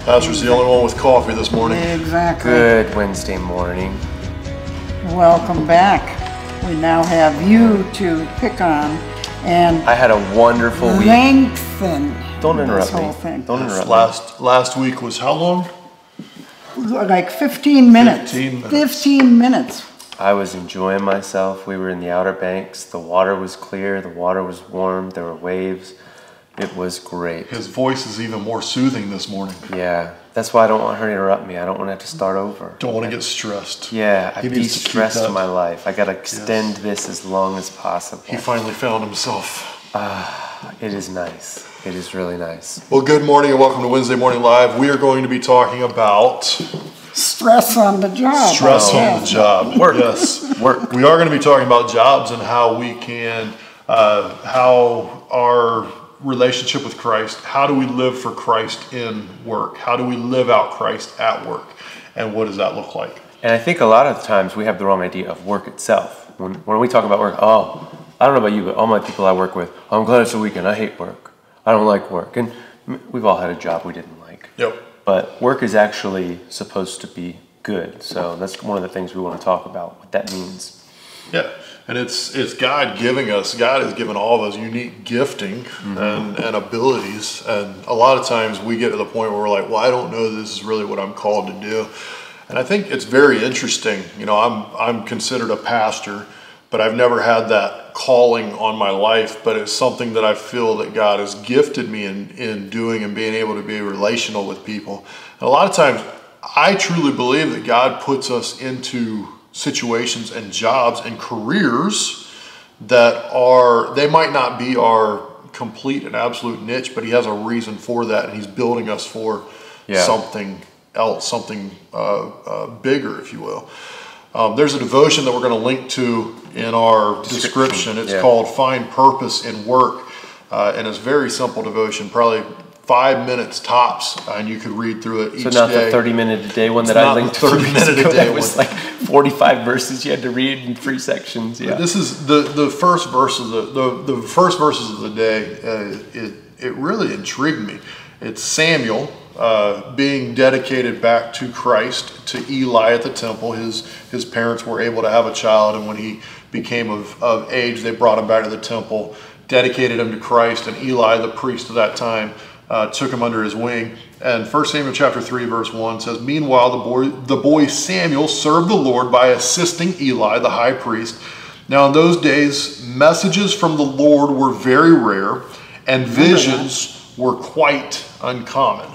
Pastor's the only one with coffee this morning. Exactly. Good Wednesday morning. Welcome back. We now have you to pick on and I had a wonderful week. lengthen Don't interrupt this whole me. thing. Don't interrupt me. Last week was how long? Like 15 minutes. 15 minutes. 15 minutes. I was enjoying myself. We were in the Outer Banks. The water was clear. The water was warm. There were waves. It was great. His voice is even more soothing this morning. Yeah. That's why I don't want her to interrupt me. I don't want to have to start over. Don't want to get stressed. Yeah, I He needs to keep de-stressed that. my life. I got to extend this as long as possible. He finally found himself. It is nice. It is really nice. Well, good morning and welcome to Wednesday Morning Live. We are going to be talking about Stress on the job. stress I on the guess. job. Work. Yes. Work. We are going to be talking about jobs and how we can, how our relationship with Christ, how do we live for Christ in work? How do we live out Christ at work? And what does that look like? And I think a lot of times we have the wrong idea of work itself. When we talk about work, oh, I don't know about you, but all my people I work with, I'm glad it's a weekend. I hate work. I don't like work. And we've all had a job we didn't like. Yep. But work is actually supposed to be good. So that's one of the things we want to talk about, what that means. Yeah, and it's God giving us. God has given all of us unique gifting and abilities, and a lot of times we get to the point where we're like, well, I don't know this is really what I'm called to do. And I think it's very interesting. You know, I'm considered a pastor, but I've never had that calling on my life, but it's something that I feel that God has gifted me in doing and being able to be relational with people. And a lot of times I truly believe that God puts us into situations and jobs and careers that they might not be our complete and absolute niche, but he has a reason for that, and he's building us for something else, something bigger, if you will. There's a devotion that we're going to link to in our description. It's called Find Purpose in Work, and it's a very simple devotion, probably 5 minutes tops, and you could read through it each day. So not the 30-minute a day one that I linked to 30 minute a day that was like 45 verses you had to read in 3 sections. Yeah. But this is the first verse of the first verses of the day. It really intrigued me. It's Samuel being dedicated back to Christ, to Eli at the temple. His parents were able to have a child, and when he became of age, they brought him back to the temple, dedicated him to Christ, and Eli, the priest of that time, took him under his wing. And 1 Samuel chapter 3 verse 1 says, meanwhile the boy Samuel served the Lord by assisting Eli, the high priest. Now in those days, messages from the Lord were very rare, and visions were quite uncommon.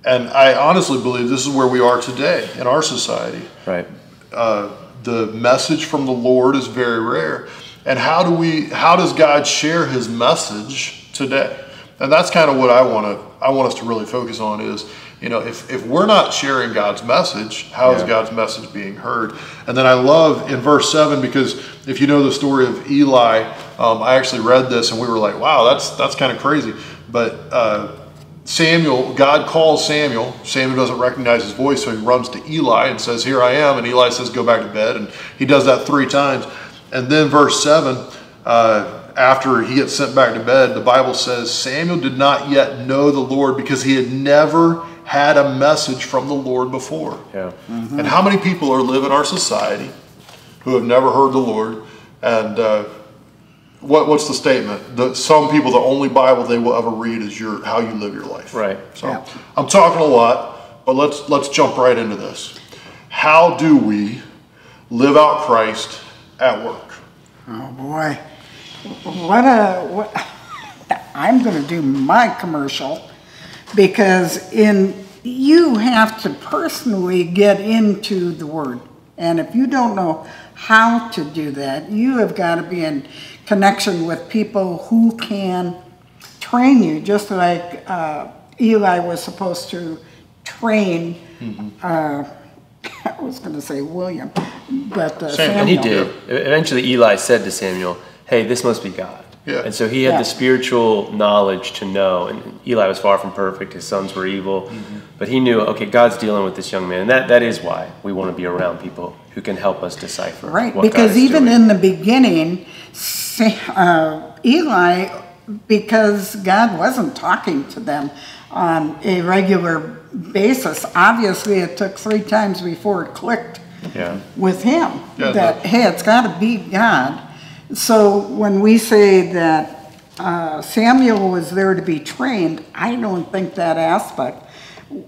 And I honestly believe this is where we are today in our society. Right. The message from the Lord is very rare. And how does God share his message today? And that's kind of what I want us to really focus on is, you know, if we're not sharing God's message, how is God's message being heard? And then I love in verse 7, because if you know the story of Eli, I actually read this and we were like, wow, that's kind of crazy. But God calls Samuel. Samuel doesn't recognize his voice, so he runs to Eli and says, here I am. And Eli says, go back to bed. And he does that 3 times. And then verse 7, after he gets sent back to bed, the Bible says Samuel did not yet know the Lord because he had never had a message from the Lord before. Yeah. And how many people live in our society who have never heard the Lord? And what's the statement? Some people, the only Bible they will ever read is how you live your life. Right. So I'm talking a lot, but let's jump right into this. How do we live out Christ at work? Oh boy. I'm going to do my commercial, because you have to personally get into the Word. And if you don't know how to do that, you have got to be in connection with people who can train you, just like Eli was supposed to train, I was going to say William, but Samuel. And he did. Eventually Eli said to Samuel, hey, this must be God. Yeah. And so he had the spiritual knowledge to know, and Eli was far from perfect, his sons were evil, but he knew, okay, God's dealing with this young man, and that is why we want to be around people who can help us decipher right, what because God is even doing. in the beginning, Eli, because God wasn't talking to them on a regular basis. Obviously, it took 3 times before it clicked with him that, hey, it's got to be God. So when we say that Samuel was there to be trained, I don't think that aspect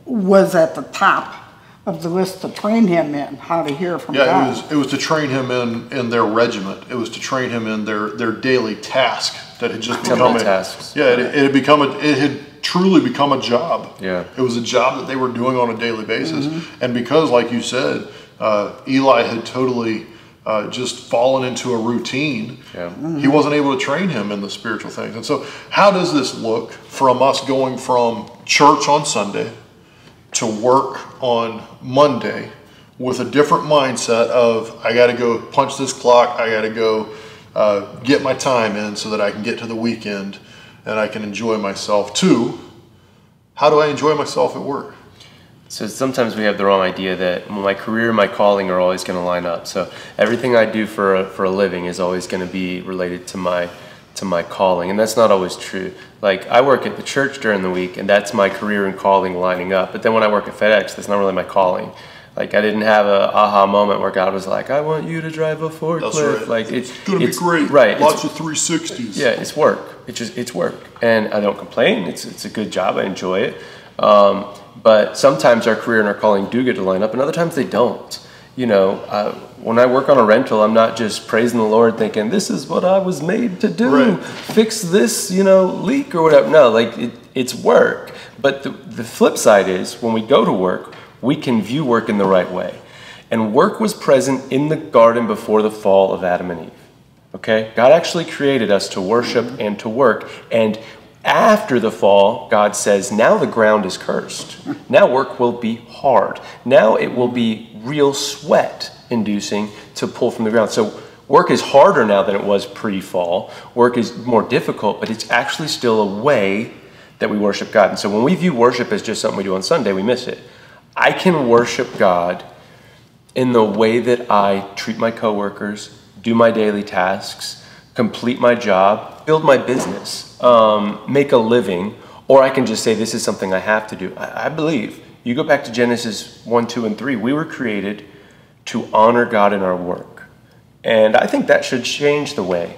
was at the top of the list to train him in how to hear from God. It was to train him in their regiment. It was to train him in their daily task that had just become tasks. It had truly become a job. Yeah. It was a job that they were doing on a daily basis. And because, like you said, Eli had totally just fallen into a routine, he wasn't able to train him in the spiritual things. And so how does this look from us going from church on Sunday to work on Monday with a different mindset of, I got to go punch this clock, I got to go get my time in so that I can get to the weekend and I can enjoy myself, to how do I enjoy myself at work? So sometimes we have the wrong idea that my career and my calling are always going to line up. So everything I do for a living is always going to be related to my calling, and that's not always true. Like, I work at the church during the week, and that's my career and calling lining up. But then when I work at FedEx, that's not really my calling. Like, I didn't have a aha moment where God was like, I want you to drive a forklift. That's right. Like, it's gonna be great. Right. Lots of 360s. Yeah, it's work. It's work, and I don't complain. It's a good job. I enjoy it. But sometimes our career and our calling do get to line up, and other times they don't. You know, when I work on a rental, I'm not just praising the Lord thinking, this is what I was made to do. Right. Fix this, leak or whatever. No, like, it's work. But the flip side is, when we go to work, we can view work in the right way. And work was present in the garden before the fall of Adam and Eve. Okay? God actually created us to worship and to work. And after the fall, God says, now the ground is cursed. Now work will be hard. Now it will be real sweat-inducing to pull from the ground. So work is harder now than it was pre-fall. Work is more difficult, but it's actually still a way that we worship God. And so when we view worship as just something we do on Sunday, we miss it. I can worship God in the way that I treat my coworkers, do my daily tasks, complete my job, build my business, make a living, or I can just say this is something I have to do. I believe, you go back to Genesis 1, 2, and 3, we were created to honor God in our work. And I think that should change the way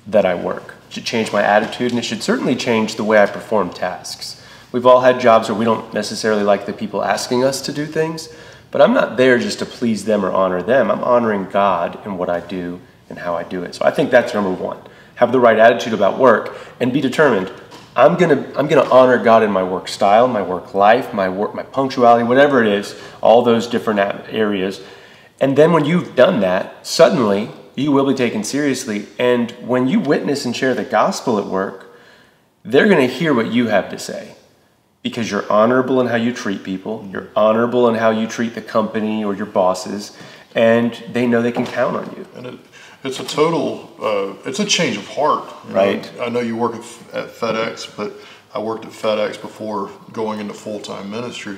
that I work. It should change my attitude, and it should certainly change the way I perform tasks. We've all had jobs where we don't necessarily like the people asking us to do things, but I'm not there just to please them or honor them. I'm honoring God in what I do and how I do it. So I think that's number one. Have the right attitude about work and be determined. I'm gonna honor God in my work style, my work life, my punctuality, whatever it is, all those different areas. And then when you've done that, suddenly you will be taken seriously. And when you witness and share the gospel at work, they're gonna hear what you have to say, because you're honorable in how you treat people, you're honorable in how you treat the company or your bosses, and they know they can count on you. And it's a total, it's a change of heart. Right. I know you work at FedEx, but I worked at FedEx before going into full-time ministry.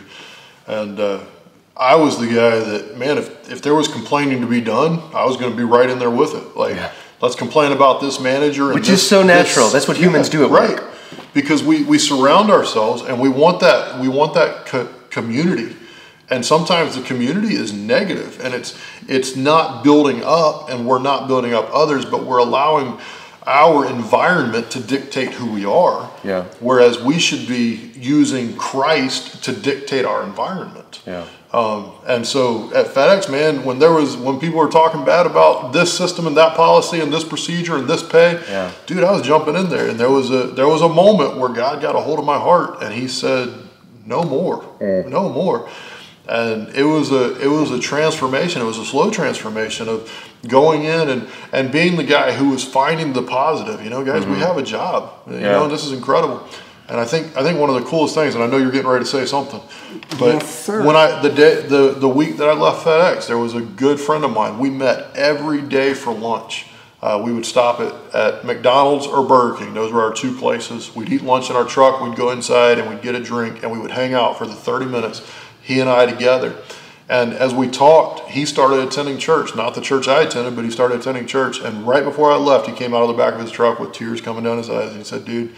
And I was the guy that, man, if there was complaining to be done, I was going to be right in there with it. Like, let's complain about this manager. Which is so natural. That's what humans do at work. Right. Because we surround ourselves and we want that community. And sometimes the community is negative, and it's not building up, and we're not building up others, but we're allowing our environment to dictate who we are. Yeah. Whereas we should be using Christ to dictate our environment. Yeah. And so at FedEx, man, when people were talking bad about this system and that policy and this procedure and this pay, dude, I was jumping in there, and there was a moment where God got a hold of my heart, and He said, "No more, no more." And it was a transformation. It was a slow transformation of going in and being the guy who was finding the positive. Guys, we have a job. And this is incredible. And I think one of the coolest things, and I know you're getting ready to say something, but yes, sir. When the week that I left FedEx, there was a good friend of mine. We met every day for lunch. We would stop at McDonald's or Burger King. Those were our two places. We'd eat lunch in our truck. We'd go inside and we'd get a drink, and we would hang out for the 30 minutes. He and I together. And as we talked, he started attending church. Not the church I attended, but he started attending church. And right before I left, he came out of the back of his truck with tears coming down his eyes. And he said, "Dude,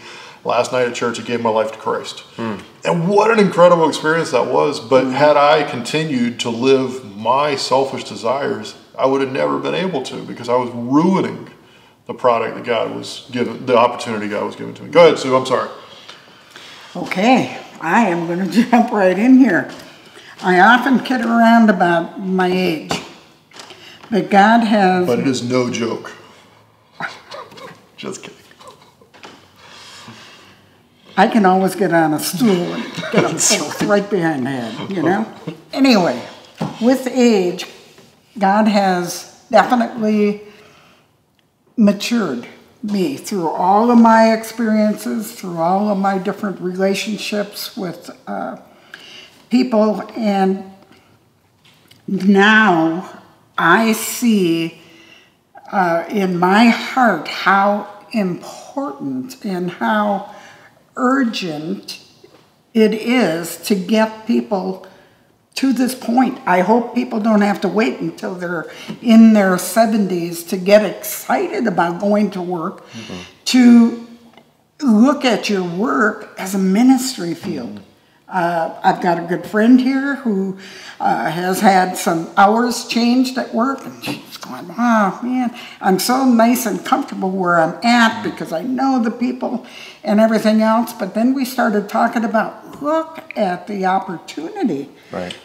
last night at church, I gave my life to Christ. And what an incredible experience that was. But had I continued to live my selfish desires, I would have never been able to, because I was ruining the product that God was giving, the opportunity God was giving to me. Go ahead, Sue, I'm sorry. Okay, I am going to jump right in here. I often kid around about my age, but God has... But it is no joke. Just kidding. I can always get on a stool and get them both right behind the head, you know? Anyway, with age, God has definitely matured me through all of my experiences, through all of my different relationships with people, and now I see in my heart how important and how urgent it is to get people to this point. I hope people don't have to wait until they're in their 70s to get excited about going to work, to look at your work as a ministry field. I've got a good friend here who has had some hours changed at work, and she's going, oh man, I'm so nice and comfortable where I'm at because I know the people and everything else. But then we started talking about, look at the opportunity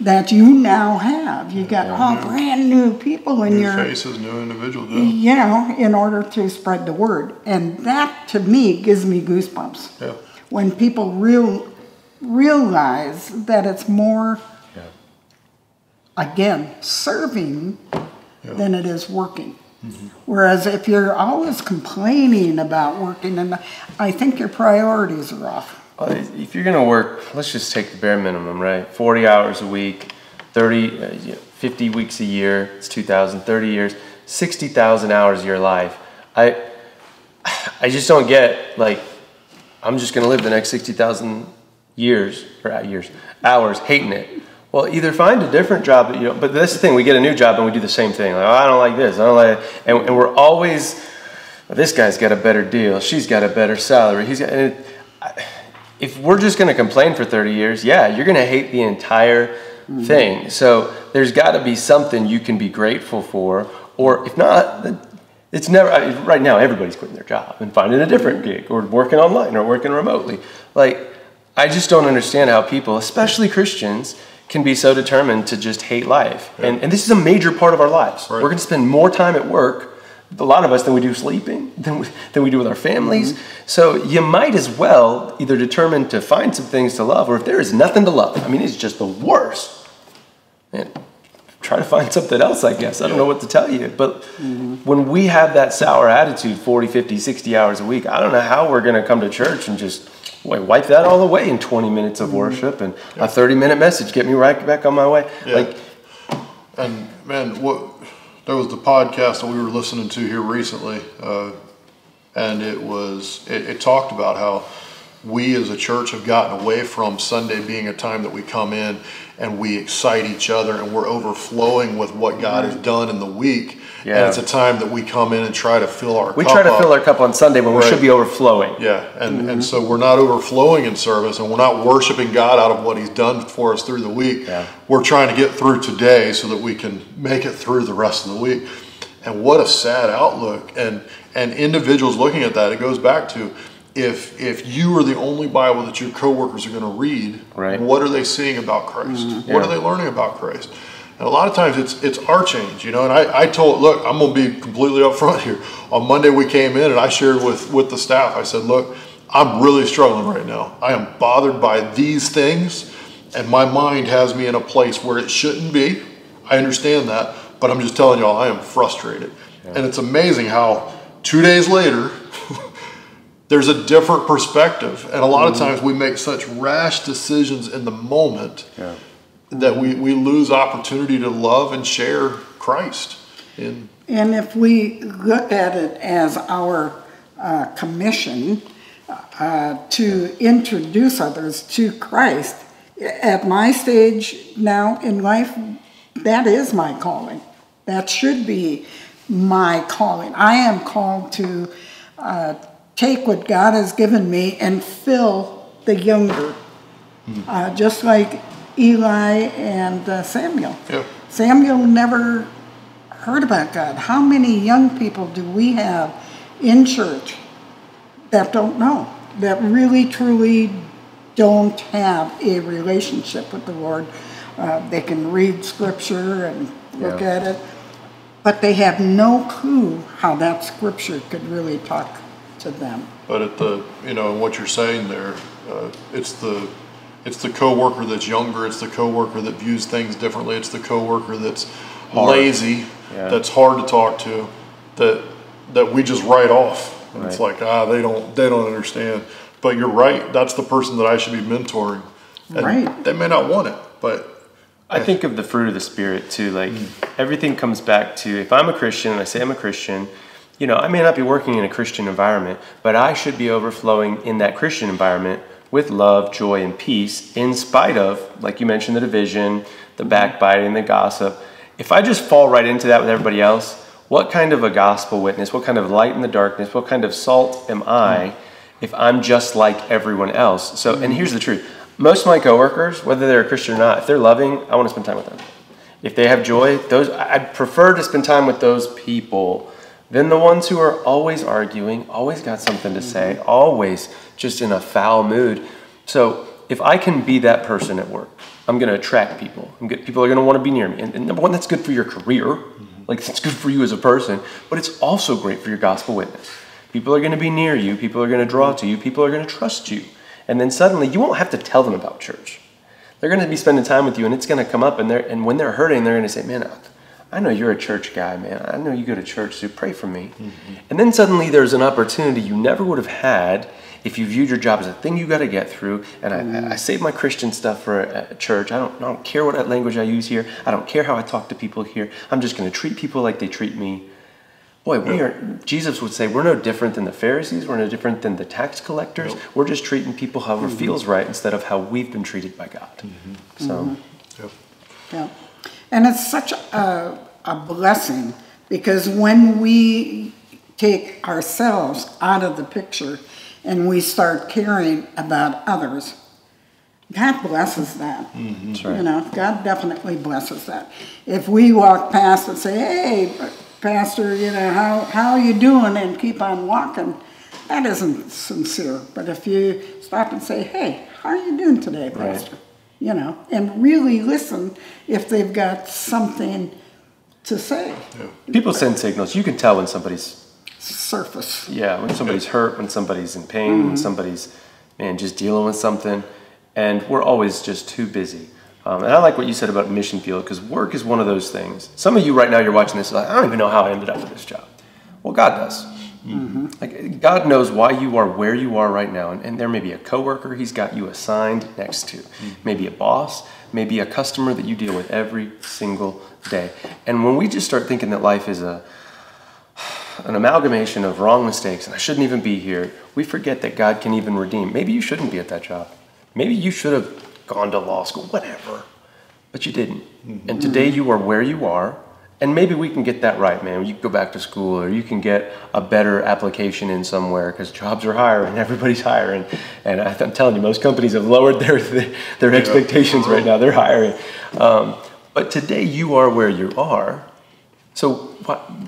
that you now have. You got all brand new people in your faces, new individuals, you know, in order to spread the word. And that to me gives me goosebumps. Yeah. When people realize that it's more, again, serving than it is working. Whereas if you're always complaining about working, and I think your priorities are off. If you're going to work, let's just take the bare minimum, right? 40 hours a week, 50 weeks a year, it's 2,000, 30 years, 60,000 hours of your life. I just don't get, like, I'm just going to live the next 60,000 hours hating it. Well, either find a different job, you know, but that's the thing, we get a new job and we do the same thing. Like, oh, I don't like this, I don't like it. And we're always, well, this guy's got a better deal, she's got a better salary, if we're just going to complain for 30 years, you're going to hate the entire thing. So there's got to be something you can be grateful for, or if not, it's never, right now everybody's quitting their job and finding a different gig, or working online, or working remotely. Like, I just don't understand how people, especially Christians, can be so determined to just hate life. And this is a major part of our lives. We're going to spend more time at work, a lot of us, than we do sleeping, than we do with our families. So you might as well either determine to find some things to love, or if there is nothing to love, I mean, it's just the worst, man, try to find something else, I guess. I don't know what to tell you. But when we have that sour attitude 40, 50, 60 hours a week, I don't know how we're going to come to church and just wipe that all away in 20 minutes of worship and a 30-minute message, get me right back on my way. Like, and man, there was the podcast that we were listening to here recently, and it talked about how we as a church have gotten away from Sunday being a time that we come in and we excite each other and we're overflowing with what God has done in the week. And it's a time that we come in and try to fill our cup up. We try to fill our cup on Sunday when we should be overflowing. And so we're not overflowing in service, and we're not worshiping God out of what He's done for us through the week. We're trying to get through today so that we can make it through the rest of the week. And what a sad outlook. And individuals looking at that, it goes back to, if you are the only Bible that your coworkers are going to read, what are they seeing about Christ? What are they learning about Christ? And a lot of times it's our change, you know. And I told, look, I'm going to be completely upfront here. On Monday we came in and I shared with the staff. I said, look, I'm really struggling right now. I am bothered by these things, and my mind has me in a place where it shouldn't be. I understand that, but I'm just telling y'all, I am frustrated. And it's amazing how 2 days later, there's a different perspective. And a lot of times we make such rash decisions in the moment that we lose opportunity to love and share Christ. And if we look at it as our commission to introduce others to Christ, at my stage now in life, that is my calling. That should be my calling. I am called to take what God has given me and fill the younger. Just like Eli and Samuel. Yeah. Samuel never heard about God. How many young people do we have in church that don't know, that really truly don't have a relationship with the Lord? They can read scripture and look at it, but they have no clue how that scripture could really talk to them. But what you're saying there, it's the coworker that's younger. It's the coworker that views things differently. It's the coworker that's lazy, that's hard to talk to, that we just write off. And it's like, they don't understand. But you're right. That's the person that I should be mentoring. And they may not want it, but I think of the fruit of the Spirit too. Like everything comes back to, if I'm a Christian and I say I'm a Christian, I may not be working in a Christian environment, but I should be overflowing in that Christian environment with love, joy, and peace, in spite of, like you mentioned, the division, the backbiting, the gossip. If I just fall right into that with everybody else, what kind of a gospel witness, what kind of light in the darkness, what kind of salt am I if I'm just like everyone else? So, and here's the truth. Most of my coworkers, whether they're a Christian or not, if they're loving, I want to spend time with them. If they have joy, I'd prefer to spend time with those people than the ones who are always arguing, always got something to say, always just in a foul mood. So if I can be that person at work, I'm going to attract people. People are going to want to be near me. And number one, that's good for your career. Like, it's good for you as a person, but it's also great for your gospel witness. People are going to be near you. People are going to draw to you. People are going to trust you. And then suddenly you won't have to tell them about church. They're going to be spending time with you, and it's going to come up, and when they're hurting, they're going to say, man, I know you're a church guy, man. I know you go to church, so pray for me. And then suddenly there's an opportunity you never would have had if you viewed your job as a thing you got to get through. And I save my Christian stuff for a church. I don't care what language I use here. I don't care how I talk to people here. I'm just going to treat people like they treat me. Boy, Jesus would say, we're no different than the Pharisees. We're no different than the tax collectors. Nope. We're just treating people however feels right instead of how we've been treated by God. So, yeah. And it's such a blessing, because when we take ourselves out of the picture and we start caring about others, God blesses that. That's right. God definitely blesses that. If we walk past and say, hey, Pastor, how are you doing, and keep on walking, that isn't sincere. But if you stop and say, hey, how are you doing today, Pastor? And really listen if they've got something to say. Yeah. People send signals. You can tell when somebody's surface. Yeah, when somebody's hurt, when somebody's in pain, when somebody's just dealing with something, and we're always just too busy. And I like what you said about mission field, because work is one of those things. Some of you right now, you're watching this, like, I don't even know how I ended up with this job. Well, God does. Like, God knows why you are where you are right now, and there may be a coworker He's got you assigned next to, maybe a boss, maybe a customer that you deal with every single day. And when we just start thinking that life is an amalgamation of wrong mistakes, and I shouldn't even be here, we forget that God can even redeem. Maybe you shouldn't be at that job. Maybe you should have gone to law school, whatever, but you didn't. And today you are where you are, and maybe we can get that right, man. You can go back to school, or you can get a better application in somewhere, because jobs are hiring, everybody's hiring, and I'm telling you, most companies have lowered their expectations right now. They're hiring. But today you are where you are. So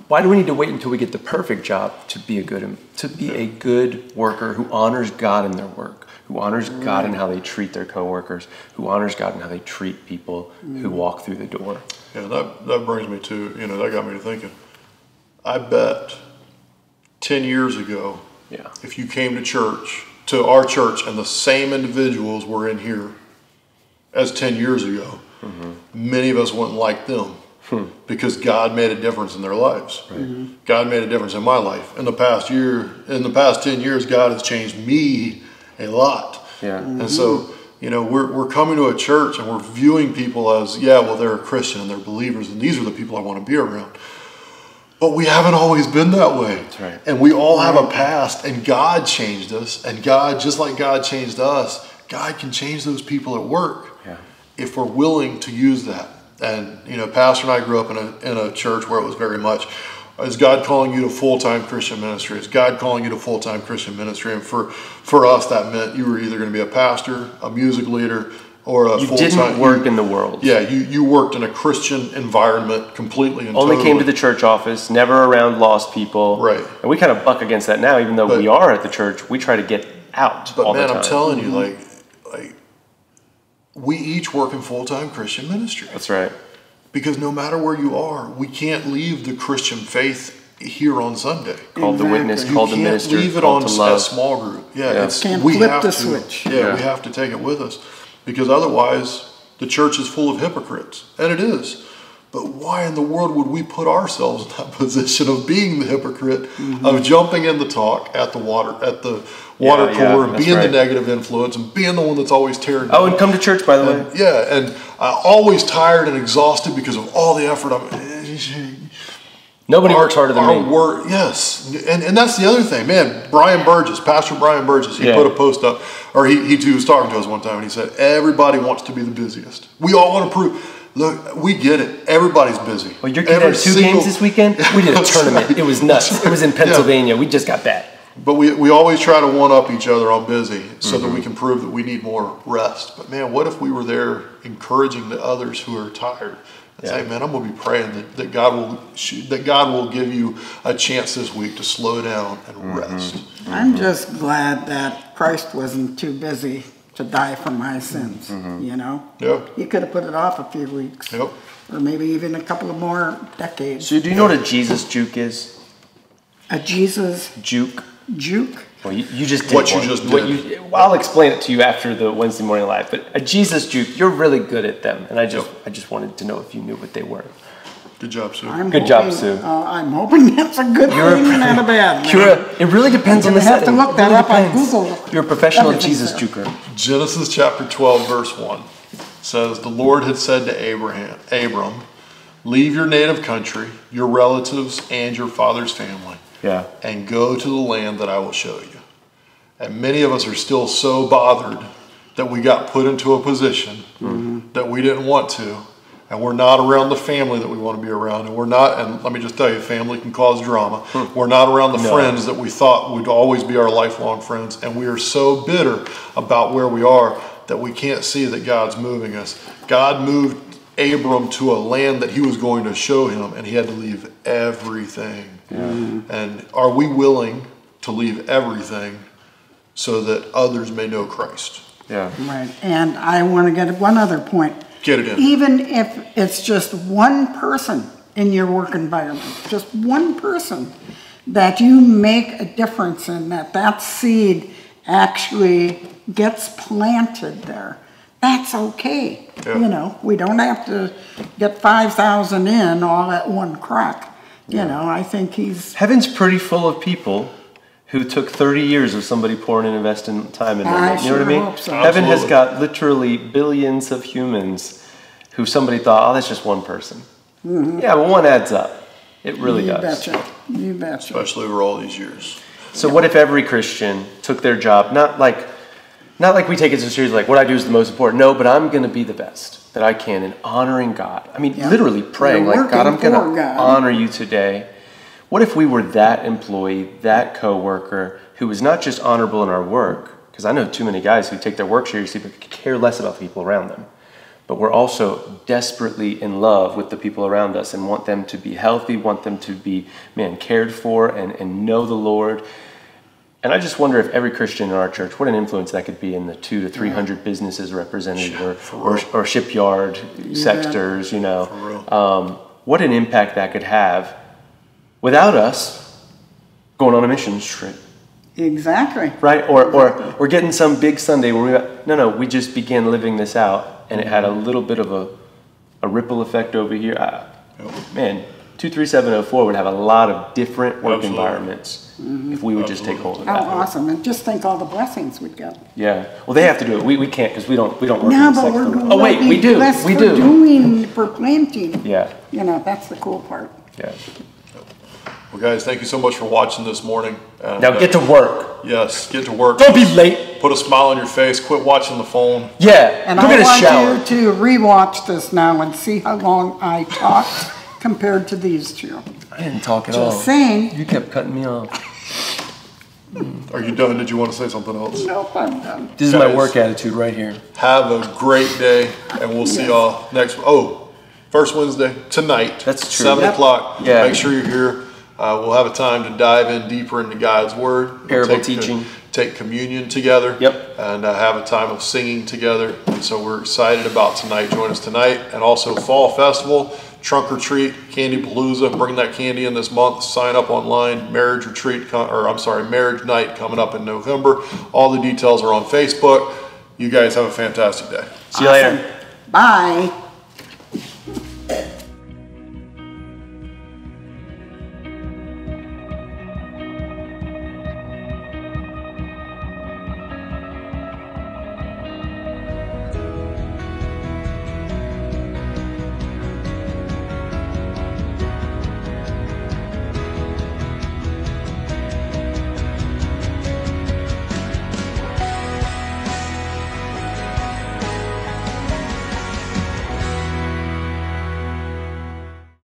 why do we need to wait until we get the perfect job to be a good worker who honors God in their work, who honors God in how they treat their coworkers, who honors God in how they treat people who walk through the door? Yeah, that brings me to, that got me to thinking. I bet 10 years ago, if you came to our church, and the same individuals were in here as 10 years ago, many of us wouldn't like them. Because God made a difference in their lives. God made a difference in my life. In the past 10 years, God has changed me a lot. And so, we're coming to a church and we're viewing people as, they're a Christian and they're believers, and these are the people I want to be around. But we haven't always been that way. That's right. And we all have a past, and God changed us. And God, just like God changed us, God can change those people at work if we're willing to use that. And Pastor and I grew up in a church where it was very much, Is God calling you to full-time Christian ministry? Is God calling you to full-time Christian ministry? And for us, that meant you were either going to be a pastor, a music leader, or a full-time. You didn't work in the world. Yeah, you worked in a Christian environment completely and Only totally. came to the church office, never around lost people. Right. And we kind of buck against that now, even though we are at the church. We try to get out all the time. But man, I'm telling you, like we each work in full-time Christian ministry. That's right. Because no matter where you are, we can't leave the Christian faith here on Sunday. Called the witness, called the minister, you can't leave it called on to love. a small group. Can't flip the switch. Yeah, we have to take it with us. Because otherwise, the church is full of hypocrites. And it is. But why in the world would we put ourselves in that position of being the hypocrite, of jumping in the talk at the water cooler, and being the negative influence, and being the one that's always tearing down. Oh, and come to church, by the way. Yeah, and always tired and exhausted because of all the effort. Nobody works harder than me. Yes, and that's the other thing, man. Pastor Brian Burgess, he put a post up, or he was talking to us one time, and he said, everybody wants to be the busiest. We all want to prove. Look, we get it. Everybody's busy. Well, your kid had 2 games this weekend? We did a tournament. Right. It was nuts. It was in Pennsylvania. We just got back. But we always try to one-up each other on busy so that we can prove that we need more rest. But, man, what if we were there encouraging the others who are tired and say, man, I'm going to be praying that God will give you a chance this week to slow down and rest. I'm just glad that Christ wasn't too busy to die for my sins, you know? Yeah. He could have put it off a few weeks. Yep. Or maybe even a couple of more decades. So do you know what a Jesus juke is? A Jesus juke? Juke? Well, you just did what one. You just did. I'll explain it to you after the Wednesday morning live. But a Jesus juke, you're really good at them, and I just wanted to know if you knew what they were. Good job, Sue. Good job, Sue. I'm hoping that's a good thing and not a bad thing. It really depends on the setting. You have to look that up on Google. You're a professional Jesus juker. Genesis chapter 12, verse 1 says, the Lord had said to Abram, leave your native country, your relatives, and your father's family, and go to the land that I will show you. And many of us are still so bothered that we got put into a position that we didn't want to, and we're not around the family that we want to be around, and let me just tell you, family can cause drama. We're not around the friends that we thought would always be our lifelong friends, and we are so bitter about where we are that we can't see that God's moving us. God moved Abram to a land that he was going to show him, and he had to leave everything. And are we willing to leave everything so that others may know Christ? Right. And I want to get one other point. Get it in. Even if it's just one person in your work environment, just one person that you make a difference in, that seed actually gets planted there. That's okay. You know, we don't have to get 5,000 in all at one crack. You know, I think Heaven's pretty full of people who took 30 years of somebody pouring and investing time in them. You know what I mean? Hope so. Heaven has got literally billions of humans who somebody thought, oh, that's just one person. Yeah, but one adds up. It really does. You betcha. Especially over all these years. So what if every Christian took their job, not like we take it so seriously, like what I do is the most important. No, but I'm going to be the best that I can in honoring God. I mean, literally praying, like, God, I'm going to honor you today. What if we were that employee, that coworker, who was not just honorable in our work, because I know too many guys who take their work seriously but care less about the people around them, but we're also desperately in love with the people around us and want them to be healthy, want them to be, cared for and know the Lord. And I just wonder if every Christian in our church, what an influence that could be in the 200 to 300 businesses represented or shipyard sectors, you know. What an impact that could have without us going on a mission trip. Exactly. Right? Or we're getting some big Sunday where we just began living this out, and it had a little bit of a ripple effect over here. 23704 would have a lot of different work environments if we would just take hold of that. How awesome. And just think all the blessings we'd get. Yeah. Well, they have to do it. We can't because we don't work in no, the but we're sector. Oh, wait, we do. We do. Doing for planting. Yeah. You know, that's the cool part. Yeah. Well, guys, thank you so much for watching this morning. And, now get to work. Yes, get to work. Don't be late. Put a smile on your face. Quit watching the phone. Yeah. And I want you to rewatch this now and see how long I talked compared to these two. I didn't talk at all. Just saying. You kept cutting me off. Are you done? Did you want to say something else? Nope, I'm done. This is my work attitude right here. Have a great day, and we'll see y'all next. First Wednesday tonight. That's true. 7 o'clock. Yeah. Make sure you're here. We'll have a time to dive in deeper into God's Word. Parable teaching. Take communion together. Yep. And have a time of singing together. And so we're excited about tonight. Join us tonight. And also Fall Festival, Trunk or Treat, Candy Palooza. Bring that candy in this month. Sign up online. Marriage Night coming up in November. All the details are on Facebook. You guys have a fantastic day. See you later. Bye.